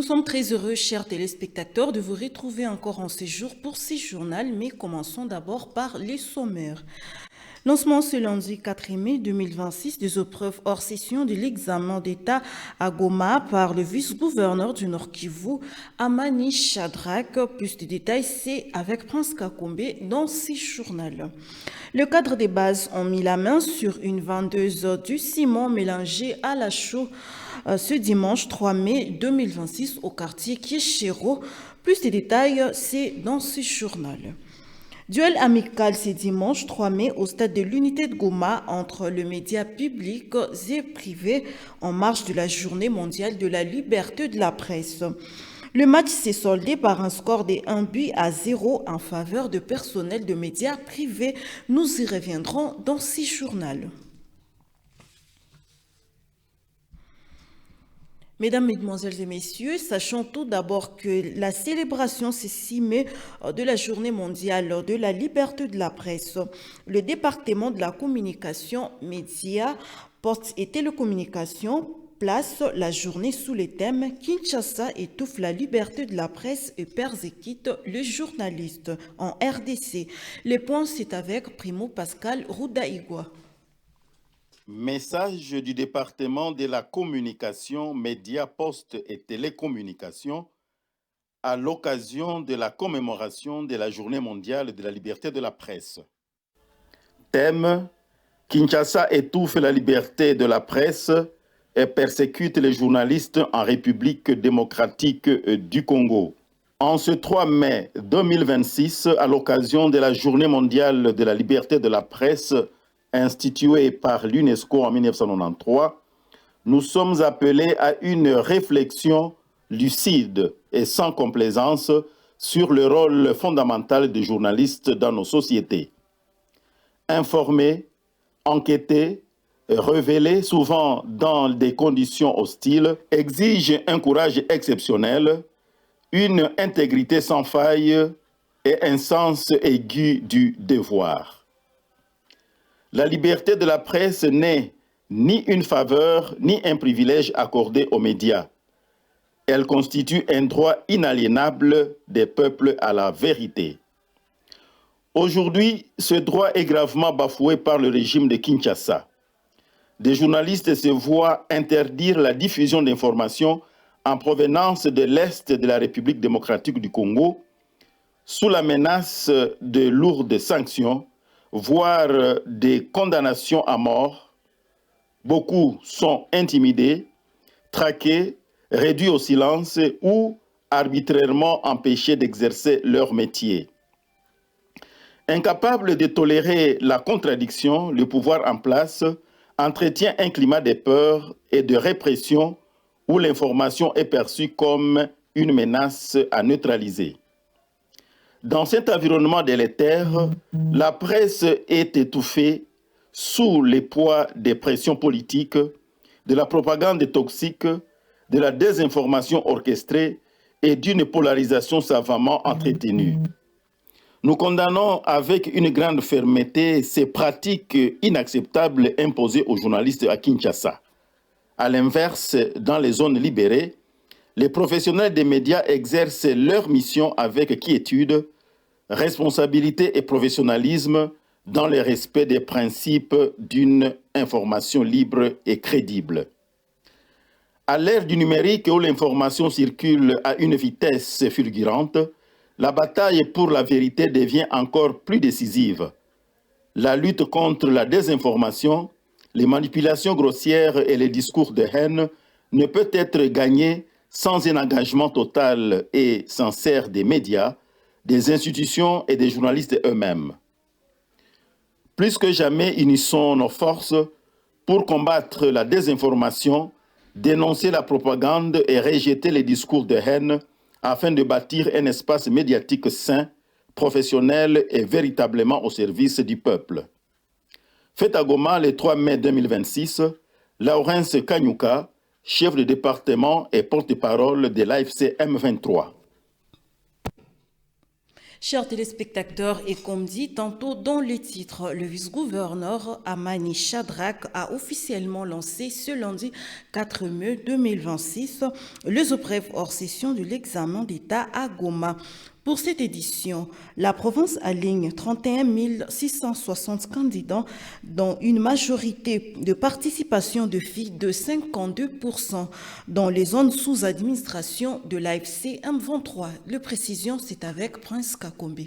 sommes très heureux, chers téléspectateurs, de vous retrouver encore en séjour pour ce journal, mais commençons d'abord par les sommaires. Lancement ce lundi 4 mai 2026 des épreuves hors session de l'examen d'État à Goma par le vice-gouverneur du Nord Kivu, Amani Chadrak. Plus de détails, c'est avec Prince Kakombe dans ce journal. Le cadre des bases ont mis la main sur une vendeuse du ciment mélangé à la chaux ce dimanche 3 mai 2026 au quartier Kieshero. Plus de détails, c'est dans ce journal. Duel amical ce dimanche 3 mai au stade de l'unité de Goma entre le média public et privé en marge de la journée mondiale de la liberté de la presse. Le match s'est soldé par un score de 1-0 en faveur de personnel de médias privés. Nous y reviendrons dans ce journal. Mesdames, Mesdemoiselles et Messieurs, sachons tout d'abord que la célébration ce 6 mai de la Journée mondiale de la liberté de la presse, le département de la communication, médias, postes et télécommunications place la journée sous les thèmes Kinshasa étouffe la liberté de la presse et persécute le journaliste en RDC. Les points, c'est avec Primo Pascal Roudaïgua. Message du département de la communication, médias, postes et télécommunications à l'occasion de la commémoration de la Journée mondiale de la liberté de la presse. Thème: Kinshasa étouffe la liberté de la presse et persécute les journalistes en République démocratique du Congo. En ce 3 mai 2026, à l'occasion de la Journée mondiale de la liberté de la presse, instituée par l'UNESCO en 1993, nous sommes appelés à une réflexion lucide et sans complaisance sur le rôle fondamental des journalistes dans nos sociétés. Informer, enquêter, révéler souvent dans des conditions hostiles exige un courage exceptionnel, une intégrité sans faille et un sens aigu du devoir. La liberté de la presse n'est ni une faveur ni un privilège accordé aux médias. Elle constitue un droit inaliénable des peuples à la vérité. Aujourd'hui, ce droit est gravement bafoué par le régime de Kinshasa. Des journalistes se voient interdire la diffusion d'informations en provenance de l'Est de la République démocratique du Congo, sous la menace de lourdes sanctions, voire des condamnations à mort. Beaucoup sont intimidés, traqués, réduits au silence ou arbitrairement empêchés d'exercer leur métier. Incapable de tolérer la contradiction, le pouvoir en place entretient un climat de peur et de répression où l'information est perçue comme une menace à neutraliser. Dans cet environnement délétère, la presse est étouffée sous le poids des pressions politiques, de la propagande toxique, de la désinformation orchestrée et d'une polarisation savamment entretenue. Nous condamnons avec une grande fermeté ces pratiques inacceptables imposées aux journalistes à Kinshasa. À l'inverse, dans les zones libérées, les professionnels des médias exercent leur mission avec quiétude, responsabilité et professionnalisme dans le respect des principes d'une information libre et crédible. À l'ère du numérique où l'information circule à une vitesse fulgurante, la bataille pour la vérité devient encore plus décisive. La lutte contre la désinformation, les manipulations grossières et les discours de haine ne peut être gagnée sans un engagement total et sincère des médias, des institutions et des journalistes eux-mêmes. Plus que jamais, unissons nos forces pour combattre la désinformation, dénoncer la propagande et rejeter les discours de haine afin de bâtir un espace médiatique sain, professionnel et véritablement au service du peuple. Fait à Goma le 3 mai 2026, Laurence Kanyuka, chef de département et porte-parole de l'AFC M23. Chers téléspectateurs, et comme dit tantôt dans les titres, le vice-gouverneur Amani Shadrack a officiellement lancé ce lundi 4 mai 2026 les épreuves hors session de l'examen d'État à Goma. Pour cette édition, la province aligne 31 660 candidats, dont une majorité de participation de filles de 52% dans les zones sous administration de l'AFC M23. Le précision, c'est avec Prince Kakombe.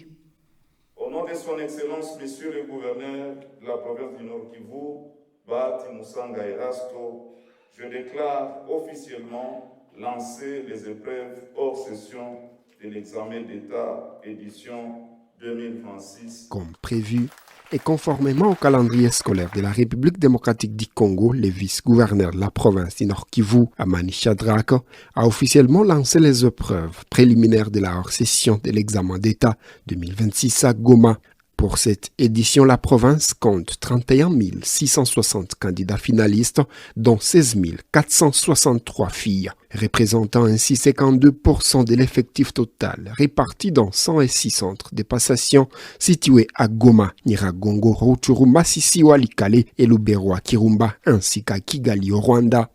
Au nom de son Excellence, Monsieur le Gouverneur de la province du Nord Kivu, Bahati Musanga Erasto, je déclare officiellement lancer les épreuves hors session de l'examen d'État édition 2026. Comme prévu et conformément au calendrier scolaire de la République démocratique du Congo, le vice-gouverneur de la province du Nord Kivu, Amani Shadrack, a officiellement lancé les épreuves préliminaires de la hors-session de l'examen d'État 2026 à Goma. Pour cette édition, la province compte 31 660 candidats finalistes, dont 16 463 filles, représentant ainsi 52% de l'effectif total, réparti dans 106 centres de passation situés à Goma, Nyiragongo, Rutshuru, Masisi, Walikale et Lubero à Kirumba, ainsi qu'à Kigali au Rwanda.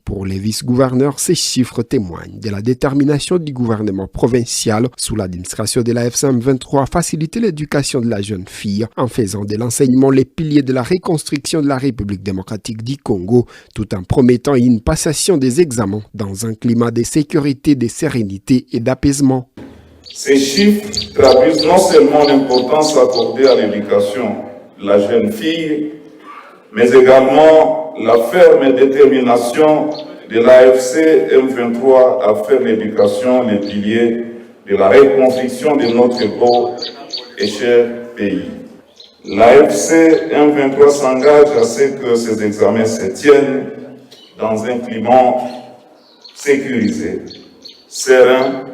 Pour les vice-gouverneurs, ces chiffres témoignent de la détermination du gouvernement provincial sous l'administration de la FM23 à faciliter l'éducation de la jeune fille en faisant de l'enseignement les piliers de la reconstruction de la République démocratique du Congo, tout en promettant une passation des examens dans un climat de sécurité, de sérénité et d'apaisement. Ces chiffres traduisent non seulement l'importance accordée à l'éducation de la jeune fille, mais également la ferme détermination de l'AFC M23 à faire l'éducation les piliers de la reconstruction de notre beau et cher pays. L'AFC M23 s'engage à ce que ces examens se tiennent dans un climat sécurisé, serein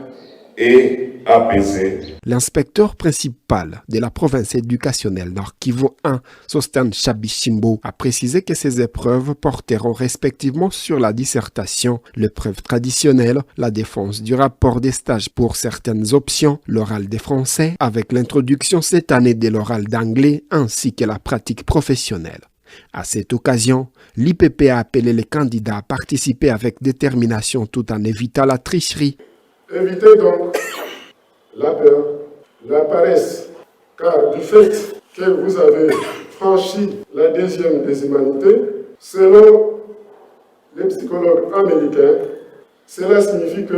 et apaisé. L'inspecteur principal de la province éducationnelle Nord Kivu 1, Sostan Chabishimbo, a précisé que ces épreuves porteront respectivement sur la dissertation, l'épreuve traditionnelle, la défense du rapport des stages pour certaines options, l'oral des français, avec l'introduction cette année de l'oral d'anglais, ainsi que la pratique professionnelle. À cette occasion, l'IPP a appelé les candidats à participer avec détermination tout en évitant la tricherie. Évitez donc la peur, la paresse, car du fait que vous avez franchi la deuxième des humanités, selon les psychologues américains, cela signifie que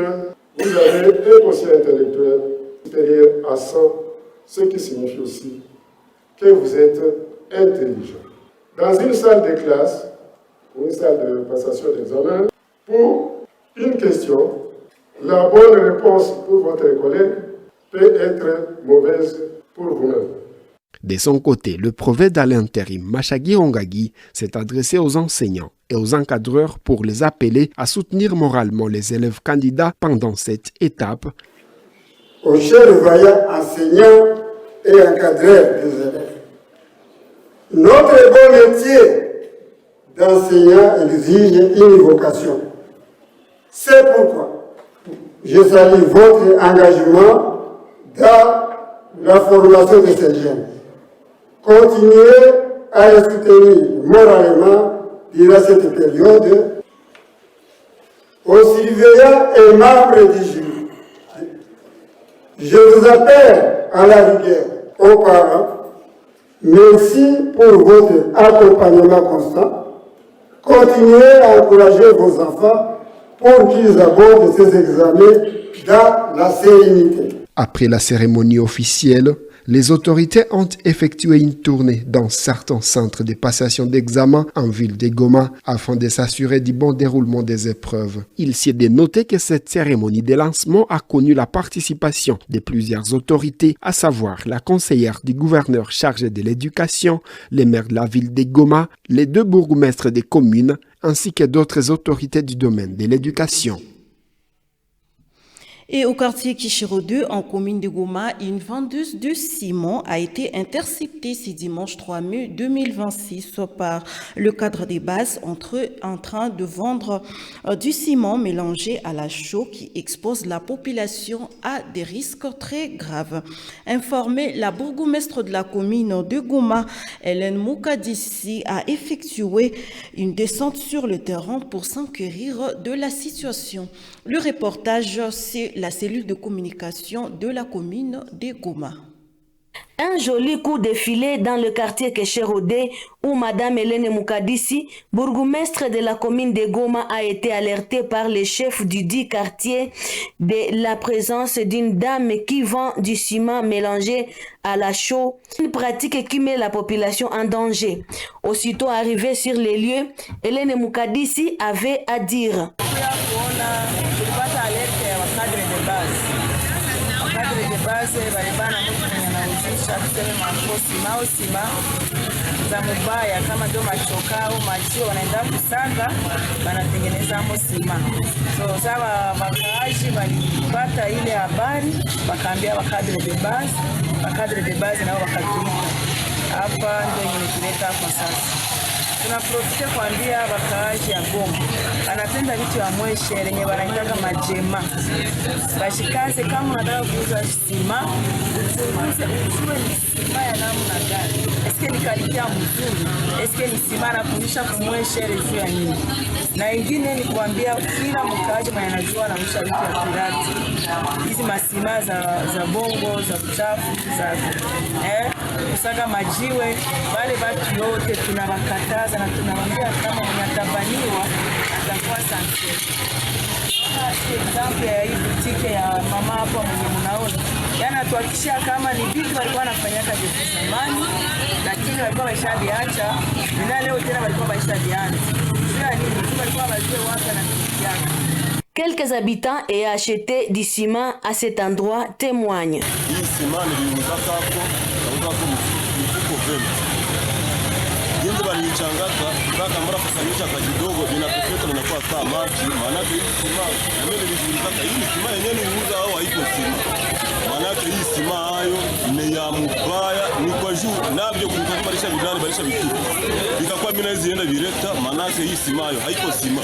vous avez un quotient intellectuel supérieur à 100, ce qui signifie aussi que vous êtes intelligent. Dans une salle de classe, ou une salle de passation d'examen, pour une question, la bonne réponse pour votre collègue peut être mauvaise pour vous-même. De son côté, le prophète à l'intérim Machagi Ongagi s'est adressé aux enseignants et aux encadreurs pour les appeler à soutenir moralement les élèves candidats pendant cette étape. Aux chers vaillants enseignants et encadreurs des élèves, notre bon métier d'enseignant exige une vocation. C'est pourquoi je salue votre engagement dans la formation de ces jeunes. Continuez à les soutenir moralement durant cette période. Aux surveillants et membres du jury, je vous appelle à la rigueur. Aux parents, merci pour votre accompagnement constant. Continuez à encourager vos enfants pour qu'ils abordent ces examens dans la sérénité. Après la cérémonie officielle, les autorités ont effectué une tournée dans certains centres de passation d'examen en ville de Goma afin de s'assurer du bon déroulement des épreuves. Il s'est de noter que cette cérémonie de lancement a connu la participation de plusieurs autorités, à savoir la conseillère du gouverneur chargé de l'éducation, les maires de la ville de Goma, les 2 bourgmestres des communes, ainsi que d'autres autorités du domaine de l'éducation. Et au quartier Kishiro 2, en commune de Goma, une vendeuse de ciment a été interceptée ce dimanche 3 mai 2026 par le cadre des bases en train de vendre du ciment mélangé à la chaux qui expose la population à des risques très graves. Informée, la bourgmestre de la commune de Goma, Hélène Moukadissi, a effectué une descente sur le terrain pour s'enquérir de la situation. Le reportage, c'est la cellule de communication de la commune de Goma. Un joli coup de filet dans le quartier Kesherodé où Madame Hélène Moukadissi, bourgmestre de la commune de Goma, a été alertée par les chefs du dit quartier de la présence d'une dame qui vend du ciment mélangé à la chaux, une pratique qui met la population en danger. Aussitôt arrivée sur les lieux, Hélène Moukadissi avait à dire. Tuseme sima za mubaya kama ndio machoka au majio wanaenda kusanga wanatengeneza sima. So sawa wakaaji walipata ile habari wakaambia wakadre de base nao wakatuita. Hapa ndio imetuleta kwa sasa. Tunaprofite kuambia wakaaji ya Goma anapenda vitu ya mweshe lenye wanaitaka majema. Bashikaze kama unataka kuuza sima, ujue ni sima ya namna gani. Eske ni kalikia mzuri, eske ni sima na kunisha kumweshe refu ya nini. Na ingine ni kuambia kila mkaaji mwenye anajua anausha vitu ya pirati. Hizi masima za bongo, za uchafu, za kusaga majiwe, wale watu yote tunawakataza na tunawaambia kama mnatabaniwa atakuwa sanction. Example ya hii boutique ya mama hapo mwenye mnaona. Yaani atuhakikishia kama ni vitu walikuwa wanafanyaka zamani lakini walikuwa waishaviacha na leo tena walikuwa waishavianza. Sio nini walikuwa wajue wapi na kitu. Quelques habitants ayant acheté du ciment à cet endroit témoignent. Jinsi walichangaka mpaka mara kusanyisha kwa kidogo inapofika na inakuwa saa maji maana hii sima mimi nilijulikana hii sima yenyewe niuza au haiko sima maana hii sima hayo ni ya mbaya ni kwa juu navyo kumbalisha vidani balisha vitu ikakuwa mimi nazienda direct maana hii sima hayo haiko sima.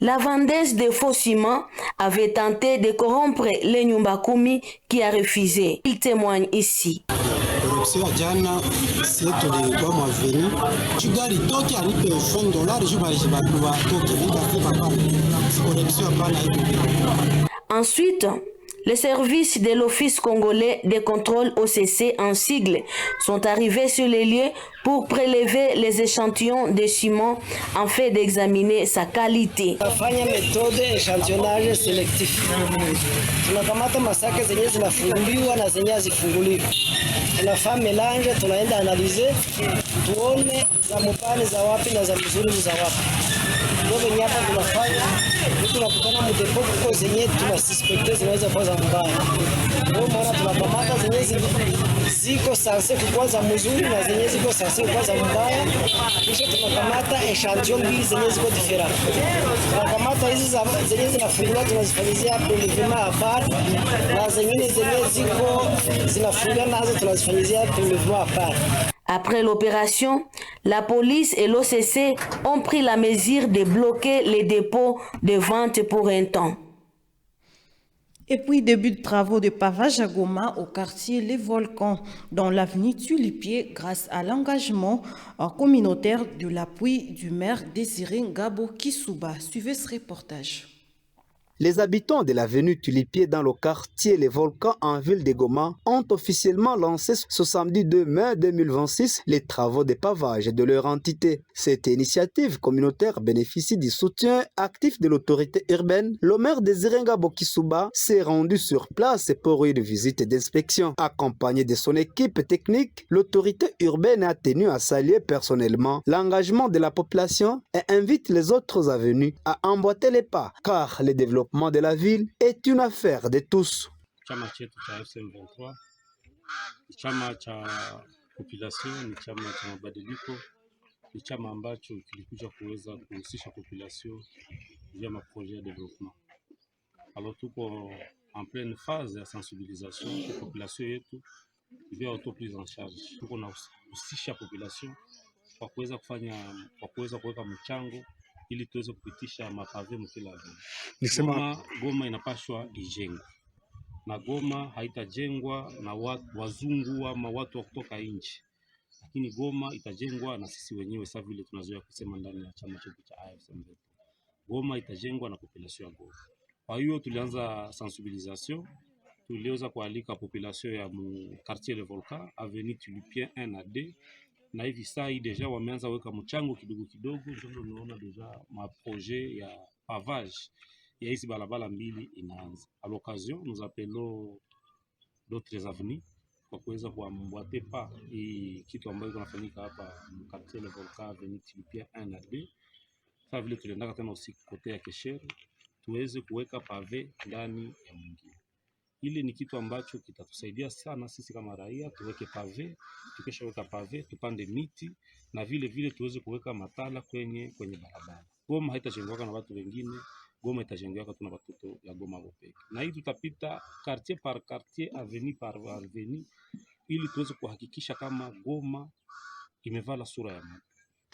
La vendeuse de faux ciment avait tenté de corrompre les Nyumbakumi qui a refusé. Il témoigne ici. Sio jana sisi tulikuwa mwaveni chugari toki alipe $1 juba lijibakuwa toki liba pale corruption hapana hiyo. Ensuite, les services de l'Office congolais de contrôle OCC en sigle sont arrivés sur les lieux pour prélever les échantillons de ciment en fait d'examiner sa qualité. Tunafanya méthode échantillonnage sélectif. Tunakamata masaka zenye zinafunguliwa na zenye hazifunguliwi. Tunafanya melange, tunaenda analyser tuone za mpane za wapi na za mzuri za wapi. Ndio nyapa tunafanya, tunakutana mdepo kwa zenye tunasuspecte zinaweza kuwa za mbaya. Ndio maana tunakamata zenye ziko sanse kwa za mzuri na zenye ziko sanse kwa za mbaya. Kisha tunakamata echantillon mbili zenye ziko different. Tunakamata hizi zenye zinafunguliwa tunazifanyizia prélèvement à part na zenye ziko zinafunguliwa nazo tunazifanyizia prélèvement à part. Après l'opération, la police et l'OCC ont pris la mesure de bloquer les dépôts de vente pour un temps. Et puis, début de travaux de pavage à Goma au quartier Les Volcans, dans l'avenue Tulipier, grâce à l'engagement communautaire de l'appui du maire Désiré Ngabo Kisuba. Suivez ce reportage. Les habitants de l'avenue Tulipier dans le quartier Les Volcans en ville de Goma ont officiellement lancé ce samedi 2 mai 2026 les travaux de pavage de leur entité. Cette initiative communautaire bénéficie du soutien actif de l'autorité urbaine. Le maire Désiré Ngabo Kisuba s'est rendu sur place pour une visite d'inspection. Accompagné de son équipe technique, l'autorité urbaine a tenu à saluer personnellement l'engagement de la population et invite les autres avenues à emboîter les pas car le développement de la ville est une affaire de tous. Chama chetu cha SM23 ni chama cha population, ni chama cha mabadiliko, ni chama ambacho kilikuja kuweza kuhusisha population via maprojet ya development. Alors tuko en pleine phase ya sensibilisation kwa population yetu juu ya auto prise en charge. Tuko na husisha population kwa kuweza kuweka mchango ili tuweze kupitisha mapave mkila vile. Goma inapashwa ijengwe, na Goma haitajengwa na wazungu ama watu wa kutoka nje, lakini Goma itajengwa na sisi wenyewe, sawa vile tunazoea kusema ndani ya chama chetu cha AFC. Goma itajengwa na population ya Goma. Kwa hiyo tulianza sensibilisation, tuliweza kualika population ya mu quartier Le Volcan, avenue Tulipien 1 na 2, na hivi saa hii deja wameanza weka mchango kidogo kidogo. Ndio unaona deja ma projet ya pavage ya hizi barabara mbili inaanza. À l'occasion, nous appelons d'autres avenues kwa kuweza kuamboate pa hii kitu ambayo kinafanyika hapa quartier Le Volcan, avenue Tulipien 1 na 2. Sasa vile tuliendaka tena usiku kote ya Kesher, tuweze kuweka pave ndani ya mwingine. Ile ni kitu ambacho kitatusaidia sana sisi kama raia, tuweke pave, tukishaweka pave tupande miti na vile vile tuweze kuweka matala kwenye barabara. Goma haitajengwa na watu wengine, Goma itajengwa tu na watoto ya Goma Bopeke. Na hii tutapita quartier par quartier, avenue par avenue, ili tuweze kuhakikisha kama Goma imevala sura ya mtu.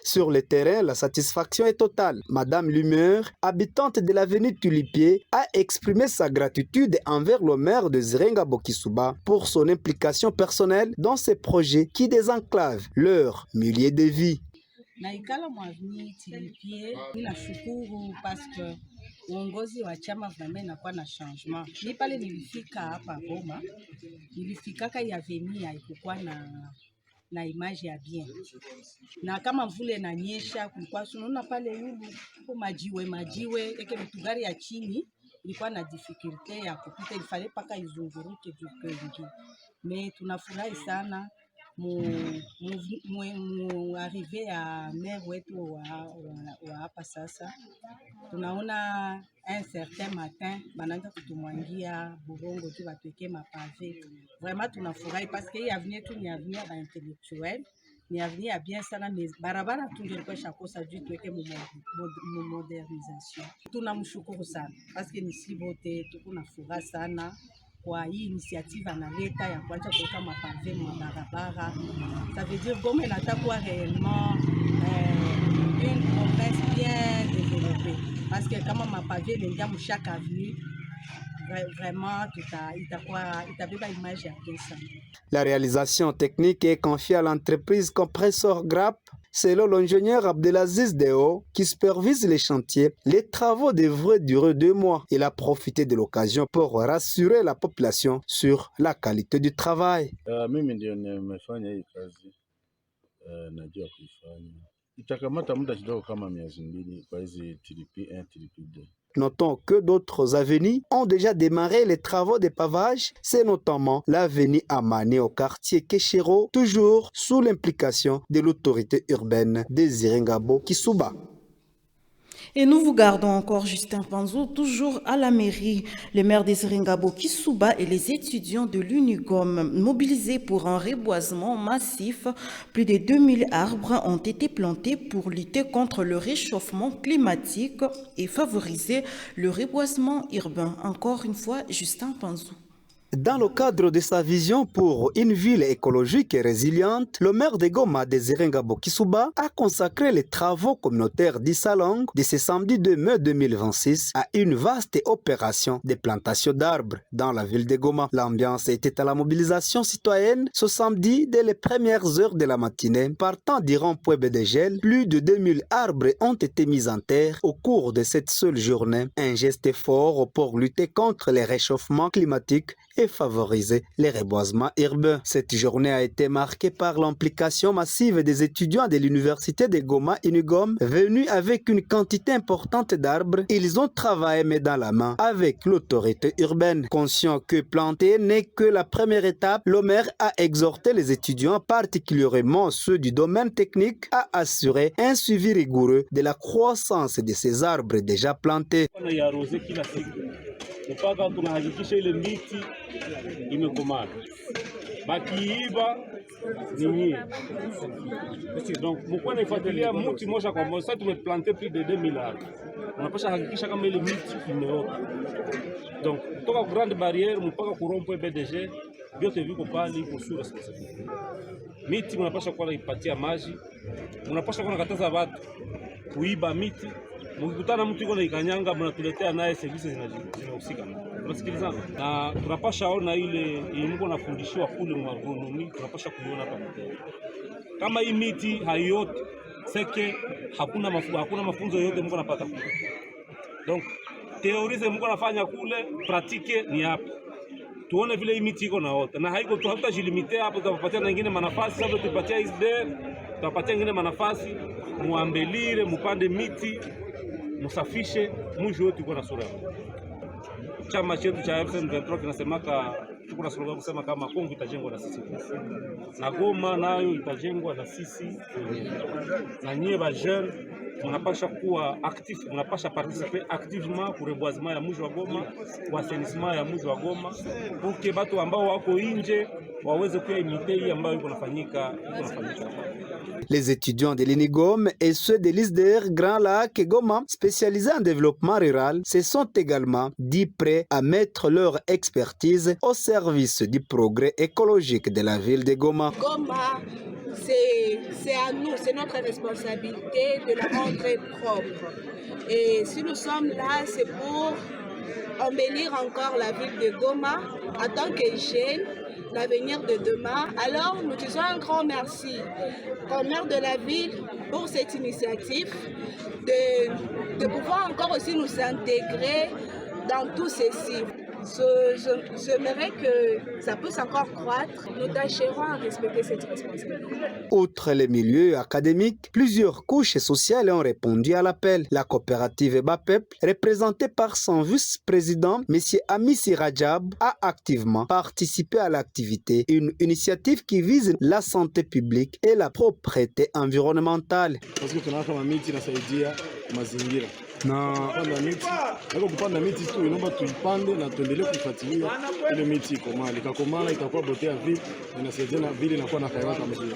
Sur le terrain, la satisfaction est totale. Madame Lumeur, habitante de l'avenue Tulipier, a exprimé sa gratitude envers le maire de Zirengabo Kisuba pour son implication personnelle dans ces projets qui désenclavent leur milieu de vie. Naikala mwavni Tilipie, ninashukuru parce que uongozi wa chama vraiment inakuwa na changement. Ni pale nilifika hapa Goma, nilifikaka ya avenue haikuwa na image ya bien. Na kama mvule na nyesha kulikuwa tunaona pale yulu kwa majiwe yake mitugari ya chini ilikuwa na difficulté ya kupita, ilifale paka izunguruke jukengi. Mais tunafurahi sana mu arrivé ya maire wetu wa hapa sasa. Tunaona un certain matin bananza kutumwangia burongo tu batuweke mapave. Vraiment tunafurahi parce que avenir tu ni avenir ya intellectuel, ni avenir ya bien sana, mais barabara tungelikuwa shakosa juu tuweke mu modernisation. Tunamshukuru sana parce que nisi bote tuko na furaha sana kwa hii initiative analeta ya kuacha kuweka mapave mu barabara. Ça veut dire Goma inatakuwa réellement une province bien développée. Parce que kama mapave mengia mu chaque avenue, vraiment itabeba image ya bien sana. La réalisation technique est confiée à l'entreprise Compressor Grapp. Selon l'ingénieur Abdelaziz Deo, qui supervise les chantiers, les travaux devraient durer 2 mois. Il a profité de l'occasion pour rassurer la population sur la qualité du travail. Mimi ndio nimefanya hii kazi, najua kuifanya. Itakamata muda kidogo kama miezi 2 kwa hizi TDP 1, TDP 2. Notons que d'autres avenues ont déjà démarré les travaux de pavage. C'est notamment l'avenue Amane au quartier Keshero, toujours sous l'implication de l'autorité urbaine de Zirengabo Kisuba. Et nous vous gardons encore Justin Panzo, toujours à la mairie. Le maire de Zirengabo Kisuba et les étudiants de l'Unigom mobilisés pour un reboisement massif. Plus de 2000 arbres ont été plantés pour lutter contre le réchauffement climatique et favoriser le reboisement urbain. Encore une fois, Justin Panzo. Dans le cadre de sa vision pour une ville écologique et résiliente, le maire de Goma, Zirengabo Kisuba, a consacré les travaux communautaires d'Issalong de ce samedi 2 mai 2026 à une vaste opération de plantation d'arbres dans la ville de Goma. L'ambiance était à la mobilisation citoyenne ce samedi dès les premières heures de la matinée. Partant du rond-point Bédégel, plus de 2000 arbres ont été mis en terre au cours de cette seule journée. Un geste fort pour lutter contre les réchauffements climatiques et favoriser les reboisements urbains. Cette journée a été marquée par l'implication massive des étudiants de l'université de Goma Unigom venus avec une quantité importante d'arbres. Ils ont travaillé main dans la main avec l'autorité urbaine. Conscient que planter n'est que la première étape, le maire a exhorté les étudiants, particulièrement ceux du domaine technique, à assurer un suivi rigoureux de la croissance de ces arbres déjà plantés. Mpaka tunahakikisha ile miti imekomaa. Bakiiba ni nyie. Donc mko naifuatilia mti moja kwa moja. Sasa tumeplanter plus de 2000 arbres. unapasha hakikisha kama ile miti imeota. Donc kutoka Grande Barriere mpaka kurompo BDG vyote viko pale, iko sura sasa. Miti mnapasha kuwa ipatia maji, mnapasha kuwa nakataza watu kuiba miti. Mkikutana mtu yuko na ikanyanga, mnatuletea naye services zinahusika. Tunasikilizana na tunapasha ona ile mko nafundishwa kule mu agronomy, tunapasha kuiona hapa mtendo. Kama hii miti haiyote seke hakuna mafunzo yote mko napata kule. Donc teorize mko nafanya kule, pratique ni hapa. Tuone vile hii miti iko naota na haiko tu, hatutajilimitea hapo, tutapatia na nyingine manafasi. Sasa tupatia ISDR, tutapatia nyingine manafasi, muambelire, mupande miti, musafishe, mwisho wote iko na sura. Chama chetu cha M23 kinasemaka, tuko na slogan kusema kama Kongo itajengwa na sisi, na Goma nayo itajengwa na sisi wenyewe. Na nyie ba jeune mnapasha kuwa actif, mnapasha participer activement pour reboisement ya mji wa Goma, kwa assainissement ya mji wa Goma, pour que batu ambao wako nje waweze kuya imite hii ambayo iko nafanyika. Les étudiants de l'INIGOM et ceux de l'ISDR Grand Lac et Goma, spécialisés en développement rural, se sont également dit prêts à mettre leur expertise au service du progrès écologique de la ville de Goma. Goma, c'est à nous, c'est notre responsabilité de la rendre propre. Et si nous sommes là, c'est pour embellir encore la ville de Goma en tant que jeunes, l'avenir de demain. Alors, nous disons un grand merci au maire de la ville pour cette initiative de pouvoir encore aussi nous intégrer dans tout ceci. J'aimerais que ça puisse encore croître. Nous tâcherons à respecter cette responsabilité. Outre les milieux académiques, plusieurs couches sociales ont répondu à l'appel. La coopérative BAPEP, représentée par son vice-président, M. Amissi Rajab, a activement participé à l'activité, une initiative qui vise la santé publique et la propreté environnementale. Na kupanda miti tu inaomba tuipande na tuendelee kufuatilia ile miti ikomale. Ikakomala itakuwa botea vile, inasaidia na vile inakuwa na kaiwaka mzuri.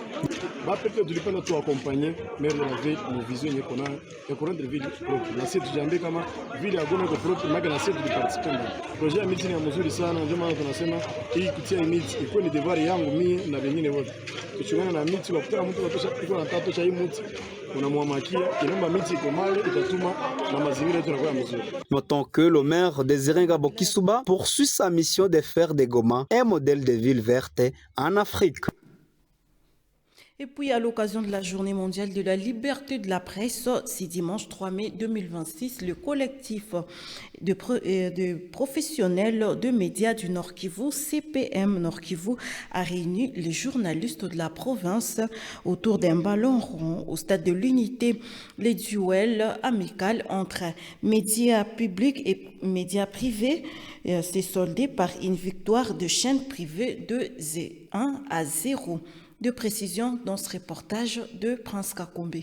BAPEP tulipenda tu accompagner maire de la ville mu vision yeko na ya kurendre ville propre. Na sisi tujambie kama vile ya Goma iko propre, maana na sisi tuliparticipate. Projet ya miti ni mzuri sana, ndio maana tunasema hii kutia miti iko ni devoir yangu mimi na wengine wote. Tuchungana na miti, wakutana mtu watosha iko na tatu cha hii miti. Notons que le maire Désiré Ngabo Kisuba poursuit sa mission de faire de Goma un modèle de ville verte en Afrique. Et puis, à l'occasion de la Journée mondiale de la liberté de la presse, ce dimanche 3 mai 2026, le collectif de professionnels de médias du Nord Kivu, CPM Nord Kivu, a réuni les journalistes de la province autour d'un ballon rond au stade de l'Unité. Les duels amicaux entre médias publics et médias privés s'est soldé par une victoire de chaînes privées de 1-0. De précision dans ce reportage de Prince Kakombe.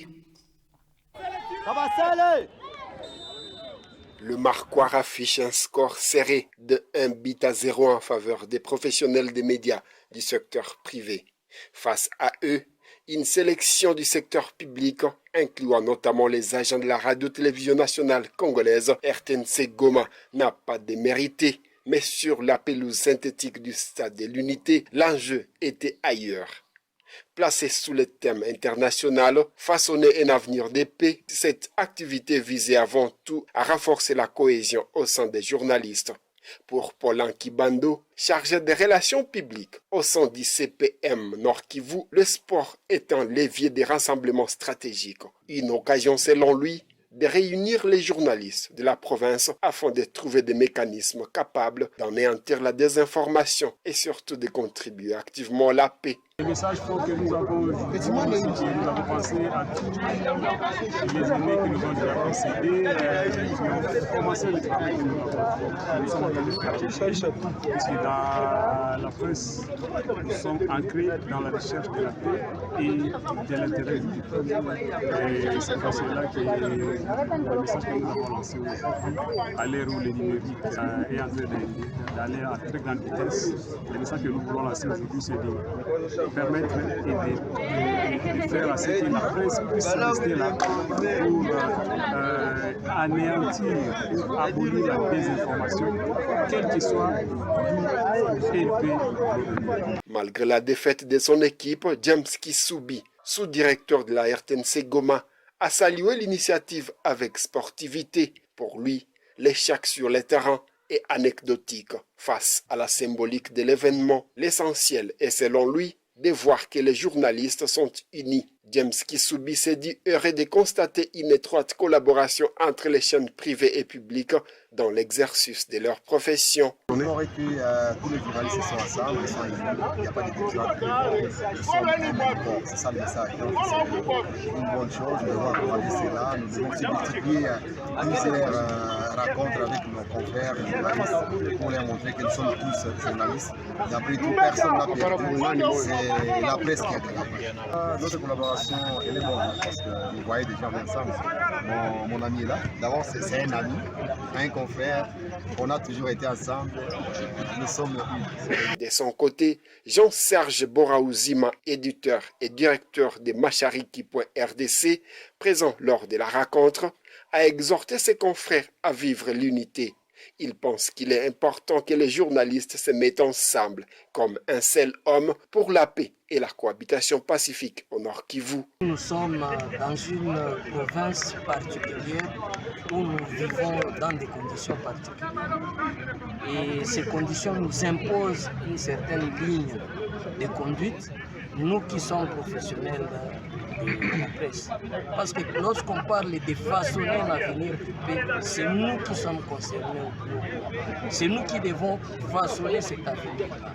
Le Marquois affiche un score serré de 1-0 en faveur des professionnels des médias du secteur privé. Face à eux, une sélection du secteur public, incluant notamment les agents de la radio-télévision nationale congolaise, RTNC Goma, n'a pas démérité. Mais sur la pelouse synthétique du stade de l'Unité, l'enjeu était ailleurs. Placée sous le thème international, façonner un avenir de paix, cette activité visait avant tout à renforcer la cohésion au sein des journalistes. Pour Paul Ankibando, chargé des relations publiques au sein du CPM Nord Kivu, le sport est un levier de rassemblement stratégique. Une occasion selon lui de réunir les journalistes de la province afin de trouver des mécanismes capables d'anéantir la désinformation et surtout de contribuer activement à la paix. Le message fort que nous avons aujourd'hui, c'est que nous avons pensé à tous les aînés qui nous ont déjà précédés, qui ont commencé le travail que nous avons fait. Nous sommes en train de faire des recherches, parce que dans la presse, nous sommes ancrés dans la recherche de la paix et de l'intérêt du peuple. Et c'est pour cela que le message que nous avons lancé aujourd'hui, à l'ère où le numérique est en train d'aller à très grande vitesse, le message que nous voulons lancer aujourd'hui, c'est de permettre et faire à ce que la presse puisse rester là pour anéantir, abolir la désinformation, quelle que soit d'où elle peut. Malgré la défaite de son équipe, James Kisubi, sous-directeur de la RTNC Goma, a salué l'initiative avec sportivité. Pour lui, l'échec sur le terrain est anecdotique face à la symbolique de l'événement. L'essentiel est, selon lui, de voir que les journalistes sont unis. James Kisubi s'est dit heureux de constater une étroite collaboration entre les chaînes privées et publiques dans l'exercice de leur profession. On aurait que tous les journalistes sont ensemble, ils sont unis, il n'y a pas de division entre c'est ça le message. C'est une bonne chose, nous devons encourager cela, nous devons se multiplier plusieurs rencontres avec nos confrères journalistes pour leur montrer que nous sommes tous journalistes. Et après tout, personne n'a perdu, c'est la presse qui a gagné. Notre collaboration elle est bonne parce que vous voyez déjà ensemble. Mon ami est là. D'abord, c'est un ami, un confrère. On a toujours été ensemble. Nous sommes unis. De son côté, Jean-Serge Boraouzima, éditeur et directeur de Machariki.RDC, présent lors de la rencontre, a exhorté ses confrères à vivre l'unité. Il pense qu'il est important que les journalistes se mettent ensemble comme un seul homme pour la paix et la cohabitation pacifique au Nord Kivu. Nous sommes dans une province particulière où nous vivons dans des conditions particulières. Et ces conditions nous imposent une certaine ligne de conduite, nous qui sommes professionnels de la presse. Parce que lorsqu'on parle de façonner un avenir de paix, c'est nous qui sommes concernés au plus haut. C'est nous qui devons façonner cet avenir-là.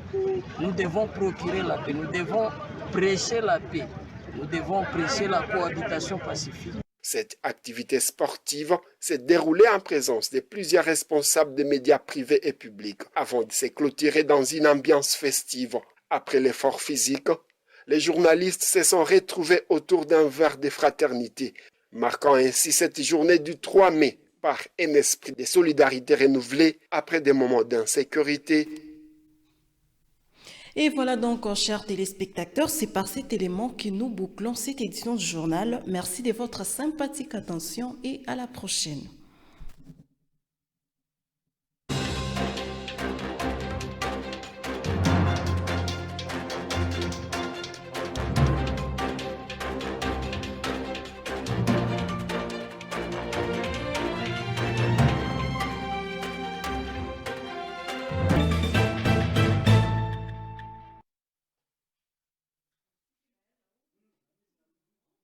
Nous devons procurer la paix, nous devons prêcher la paix, nous devons prêcher la cohabitation pacifique. Cette activité sportive s'est déroulée en présence de plusieurs responsables des médias privés et publics avant de se clôturer dans une ambiance festive. Après l'effort physique, les journalistes se sont retrouvés autour d'un verre de fraternité, marquant ainsi cette journée du 3 mai par un esprit de solidarité renouvelé après des moments d'insécurité. Et voilà donc, chers téléspectateurs, c'est par cet élément que nous bouclons cette édition du journal. Merci de votre sympathique attention et à la prochaine.